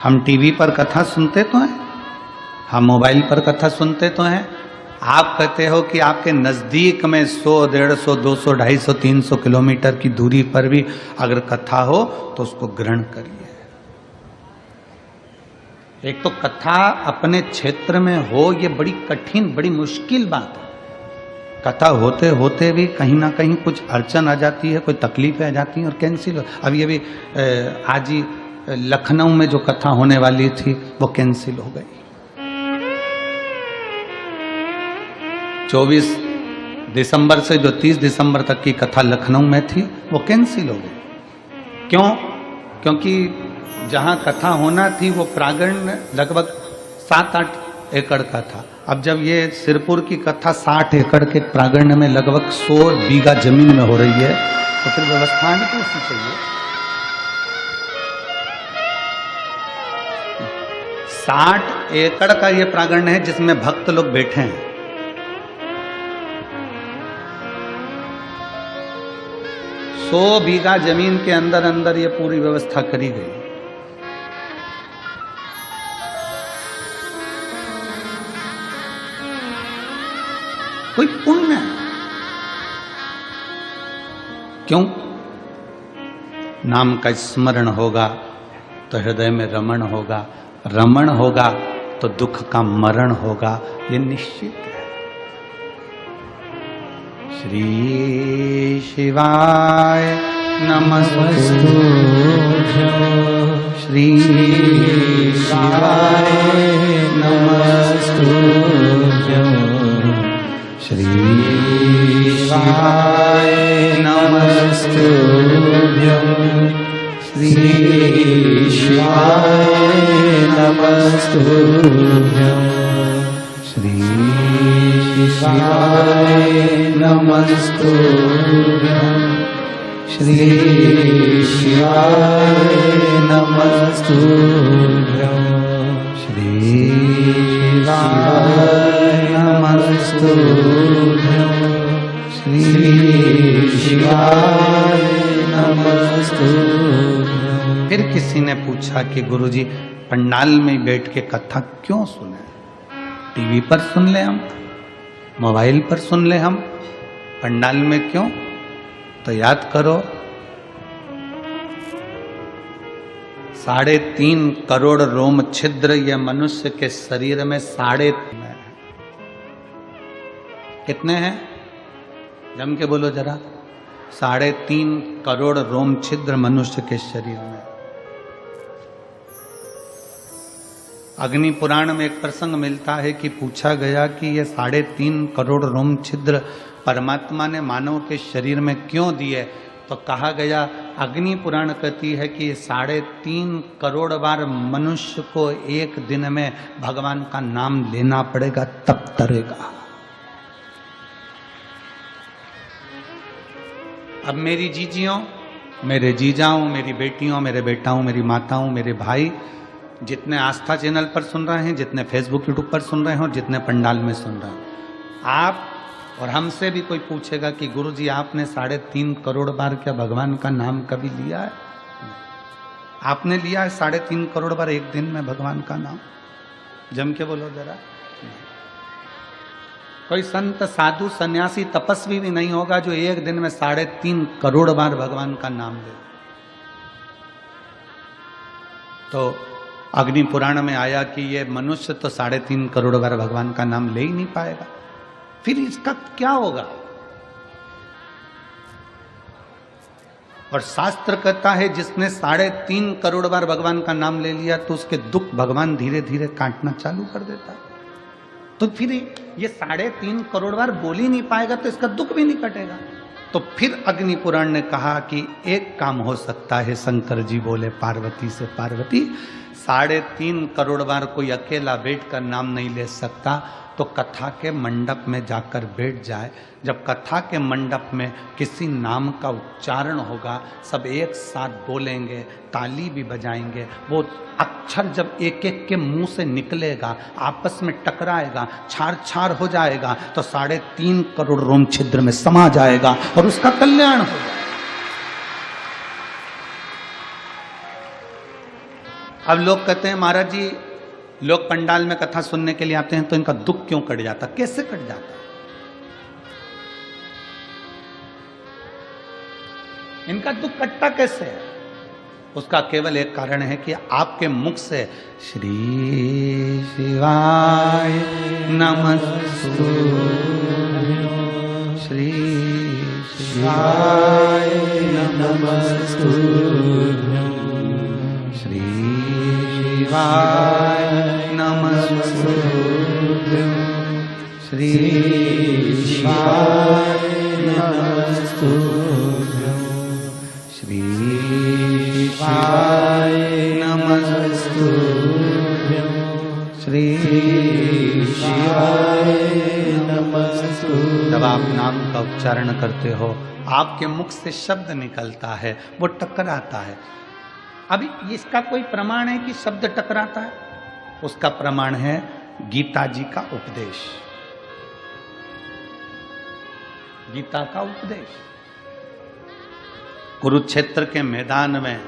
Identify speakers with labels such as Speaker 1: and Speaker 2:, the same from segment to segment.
Speaker 1: हम टीवी पर कथा सुनते तो हैं, हम मोबाइल पर कथा सुनते तो हैं। आप कहते हो कि आपके नजदीक में 100, 150, 200, 250, 300 किलोमीटर की दूरी पर भी अगर कथा हो तो उसको ग्रहण करिए। एक तो कथा अपने क्षेत्र में हो, ये बड़ी कठिन, बड़ी मुश्किल बात है। कथा होते होते भी कहीं ना कहीं कुछ अड़चन आ जाती है, कोई तकलीफें आ जाती हैं और कैंसिल हो। अभी आज ही लखनऊ में जो कथा होने वाली थी वो कैंसिल हो गई। 24 दिसंबर से जो 30 दिसंबर तक की कथा लखनऊ में थी वो कैंसिल हो गई। क्यों? क्योंकि जहां कथा होना थी वो प्रांगण लगभग 7-8 एकड़ का था। अब जब ये सिरपुर की कथा 60 एकड़ के प्रांगण में लगभग 100 बीघा जमीन में हो रही है, तो फिर व्यवस्था भी कैसी चाहिए। 60 एकड़ का ये प्रांगण है जिसमें भक्त लोग बैठे हैं। सौ बीघा जमीन के अंदर अंदर ये पूरी व्यवस्था करी गई। कोई पुण्य है। क्यों? नाम का स्मरण होगा तो हृदय में रमण होगा, रमण होगा तो दुख का मरण होगा, ये निश्चित है। श्री शिवाय नमस्तु, श्री शिवाय नमस्तु, श्री शिवाय नमस्तु, श्री शिवाय नमस्तु, श्री शिवाय नमस्तु, श्री शिवाय नमस्तु, श्री शिवाय नमस्तु, श्री शिवाय नमस्तु। फिर किसी ने पूछा कि गुरुजी पंडाल में बैठ के कथा क्यों सुने? टीवी पर सुन ले हम, मोबाइल पर सुन ले हम, पंडाल में क्यों? तो याद करो 3.5 करोड़ रोम छिद्र यह मनुष्य के शरीर में कितने हैं? जम के बोलो जरा। 3.5 करोड़ रोम छिद्र मनुष्य के शरीर में। अग्नि पुराण में एक प्रसंग मिलता है कि पूछा गया कि ये 3.5 करोड़ रोम छिद्र परमात्मा ने मानव के शरीर में क्यों दिए? तो कहा गया, अग्नि पुराण कहती है कि 3.5 करोड़ बार मनुष्य को एक दिन में भगवान का नाम लेना पड़ेगा, तब तरेगा। अब मेरी जीजियों, मेरे जीजाओं, मेरी बेटियों, मेरे बेटाओं, मेरी माताओं, मेरे भाई, जितने आस्था चैनल पर सुन रहे हैं, जितने फेसबुक यूट्यूब पर सुन रहे हैं और जितने पंडाल में सुन रहे हैं, आप और हमसे भी कोई पूछेगा कि गुरुजी आपने 3.5 करोड़ बार क्या भगवान का नाम कभी लिया है? आपने लिया है 3.5 करोड़ बार एक दिन में भगवान का नाम? जम के बोलो जरा। कोई संत, साधु, सन्यासी, तपस्वी भी नहीं होगा जो एक दिन में 3.5 करोड़ बार भगवान का नाम ले। तो अग्नि पुराण में आया कि ये मनुष्य तो 3.5 करोड़ बार भगवान का नाम ले ही नहीं पाएगा, फिर इसका क्या होगा? और शास्त्र कहता है जिसने 3.5 करोड़ बार भगवान का नाम ले लिया तो उसके दुख भगवान धीरे धीरे काटना चालू कर देता है। तो फिर ये 3.5 करोड़ बार बोल ही नहीं पाएगा तो इसका दुख भी नहीं कटेगा। तो फिर अग्नि पुराण ने कहा कि एक काम हो सकता है। शंकर जी बोले पार्वती से, पार्वती 3.5 करोड़ बार कोई अकेला बैठकर नाम नहीं ले सकता, तो कथा के मंडप में जाकर बैठ जाए। जब कथा के मंडप में किसी नाम का उच्चारण होगा, सब एक साथ बोलेंगे, ताली भी बजाएंगे, वो अक्षर जब एक एक के मुंह से निकलेगा, आपस में टकराएगा, छार छार हो जाएगा, तो 3.5 करोड़ रोम छिद्र में समा जाएगा और उसका कल्याण होगा। अब लोग कहते हैं महाराज जी, लोग पंडाल में कथा सुनने के लिए आते हैं तो इनका दुख क्यों कट जाता? कैसे कट जाता? इनका दुख कटता कैसे है? उसका केवल एक कारण है कि आपके मुख से श्री शिवाय नमस्तु, श्री शिवाय नमस्तु, श्री शिवाय नमस्तु, श्री शिवाय नमस्तु, श्री शिवाय नमस्तु, श्री शिवाय नमस्तु। जब आप नाम का उच्चारण करते हो, आपके मुख से शब्द निकलता है, वो टकराता है। अभी इसका कोई प्रमाण है कि शब्द टकराता है? उसका प्रमाण है गीता जी का उपदेश, गीता का उपदेश। कुरुक्षेत्र के मैदान में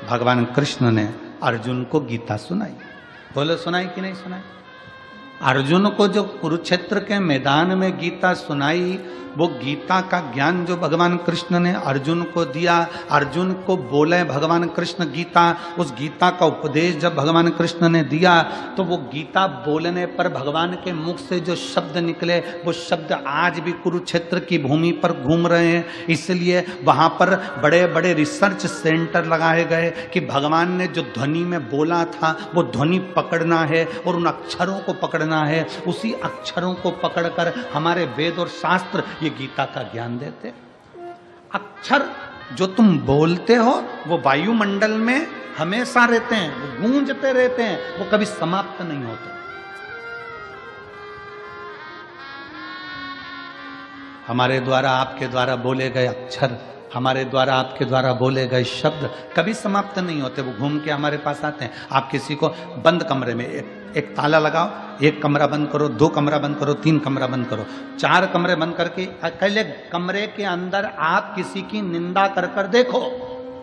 Speaker 1: भगवान कृष्ण ने अर्जुन को गीता सुनाई। बोलो, सुनाई कि नहीं सुनाई? अर्जुन को जो कुरुक्षेत्र के मैदान में गीता सुनाई, वो गीता का ज्ञान जो भगवान कृष्ण ने अर्जुन को दिया, अर्जुन को बोले भगवान कृष्ण गीता, उस गीता का उपदेश जब भगवान कृष्ण ने दिया, तो वो गीता बोलने पर भगवान के मुख से जो शब्द निकले, वो शब्द आज भी कुरुक्षेत्र की भूमि पर घूम रहे हैं। इसलिए वहाँ पर बड़े बड़े रिसर्च सेंटर लगाए गए कि भगवान ने जो ध्वनि में बोला था, वो ध्वनि पकड़ना है और उन अक्षरों को पकड़ना है। उसी अक्षरों को पकड़कर हमारे वेद और शास्त्र ये गीता का ज्ञान देते। अक्षर जो तुम बोलते हो वो वायुमंडल में हमेशा रहते हैं, वो गूंजते रहते हैं, वो कभी समाप्त नहीं होते। हमारे द्वारा आपके द्वारा बोले गए अक्षर, हमारे द्वारा आपके द्वारा बोले गए शब्द कभी समाप्त नहीं होते, वो घूम के हमारे पास आते हैं। आप किसी को बंद कमरे में एक ताला लगाओ, एक कमरा बंद करो, 2 कमरा बंद करो, 3 कमरा बंद करो, 4 कमरे बंद करके अकेले कमरे के अंदर आप किसी की निंदा कर देखो,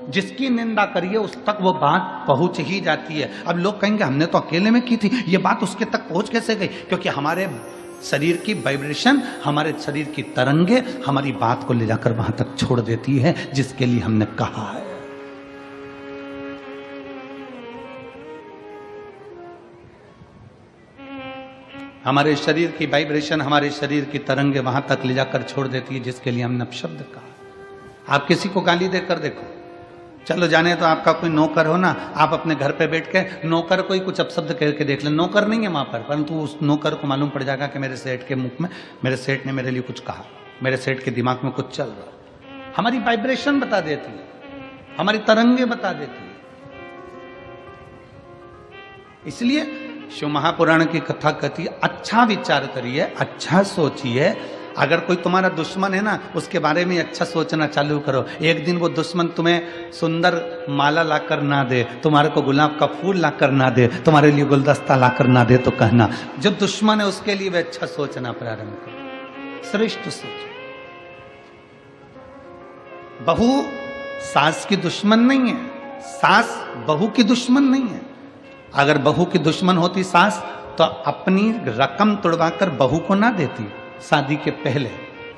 Speaker 1: जिसकी निंदा करिए उस तक वो बात पहुंच ही जाती है। अब लोग कहेंगे हमने तो अकेले में की थी, ये बात उसके तक पहुंच कैसे गई? क्योंकि हमारे शरीर की वाइब्रेशन, हमारे शरीर की तरंगे हमारी बात को ले जाकर वहां तक छोड़ देती है जिसके लिए हमने कहा है। हमारे शरीर की वाइब्रेशन, हमारे शरीर की तरंगे वहां तक ले जाकर छोड़ देती है जिसके लिए हमने अपशब्द कहा। आप किसी को गाली देकर देखो, चलो जाने तो आपका कोई नौकर हो ना, आप अपने घर पे बैठ के नौकर कोई कुछ अपशब्द कह के देख ले, नौकर नहीं है वहां पर, परंतु उस नौकर को मालूम पड़ जाएगा कि मेरे सेठ के मुख में, मेरे सेठ ने मेरे लिए कुछ कहा, मेरे सेठ के दिमाग में कुछ चल रहा। हमारी वाइब्रेशन बता देती है, हमारी तरंगे बता देती है। इसलिए शिव महापुराण की कथा कहती, अच्छा विचार करिए, अच्छा सोचिए। अगर कोई तुम्हारा दुश्मन है ना, उसके बारे में अच्छा सोचना चालू करो। एक दिन वो दुश्मन तुम्हें सुंदर माला लाकर ना दे, तुम्हारे को गुलाब का फूल लाकर ना दे, तुम्हारे लिए गुलदस्ता लाकर ना दे, तो कहना जो दुश्मन है उसके लिए वे अच्छा सोचना प्रारंभ करो, श्रेष्ठ सोचो। बहू सास की दुश्मन नहीं है, सास बहू की दुश्मन नहीं है। अगर बहू की दुश्मन होती सास, तो अपनी रकम तुड़वाकर बहू को ना देती शादी के पहले,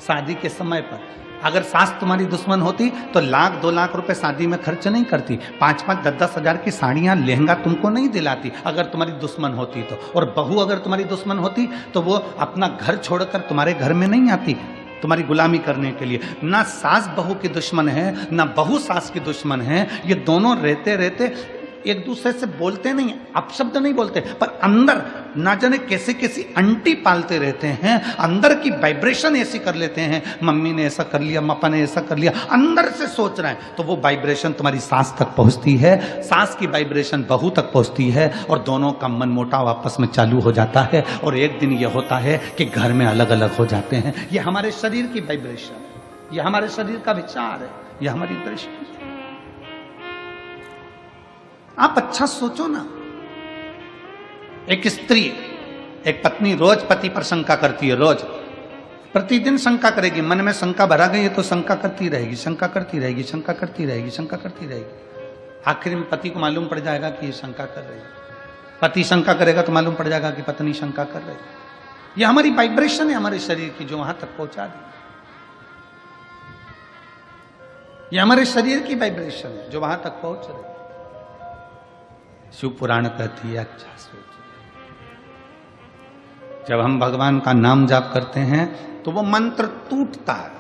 Speaker 1: शादी के समय पर। अगर सास तुम्हारी दुश्मन होती तो 1-2 लाख रुपए शादी में खर्च नहीं करती, 5-5, 10-10 हजार की साड़ियां, लहंगा तुमको नहीं दिलाती अगर तुम्हारी दुश्मन होती तो। और बहू अगर तुम्हारी दुश्मन होती तो वो अपना घर छोड़कर तुम्हारे घर में नहीं आती तुम्हारी गुलामी करने के लिए। ना सास बहू की दुश्मन है, ना बहू सास की दुश्मन है। ये दोनों रहते रहते एक दूसरे से बोलते नहीं, अपशब्द नहीं बोलते, पर अंदर ना जाने कैसे कैसी अंटी पालते रहते हैं, अंदर की वाइब्रेशन ऐसी कर लेते हैं। मम्मी ने ऐसा कर लिया, पापा ने ऐसा कर लिया, अंदर से सोच रहे हैं, तो वो वाइब्रेशन तुम्हारी सास तक पहुंचती है, सास की वाइब्रेशन बहू तक पहुंचती है, और दोनों का मनमुटाव आपस में चालू हो जाता है। और एक दिन ये होता है कि घर में अलग अलग हो जाते हैं। ये हमारे शरीर की वाइब्रेशन, ये हमारे शरीर का विचार है, ये हमारी दृष्टि। आप अच्छा सोचो ना। एक स्त्री, एक पत्नी रोज पति पर शंका करती है, रोज प्रतिदिन शंका करेगी, मन में शंका भरा गई है तो शंका करती रहेगी, शंका करती रहेगी, शंका करती रहेगी, शंका करती रहेगी। आखिर में पति को मालूम पड़ जाएगा कि ये शंका कर रही है, पति शंका करेगा तो मालूम पड़ जाएगा कि पत्नी शंका कर रही है। ये हमारी वाइब्रेशन है हमारे शरीर की जो वहां तक पहुंचा दी। ये हमारे शरीर की वाइब्रेशन है जो वहां तक पहुंच रही है। शिव पुराण कहती है अच्छा सोचिए, जब हम भगवान का नाम जाप करते हैं तो वो मंत्र टूटता है,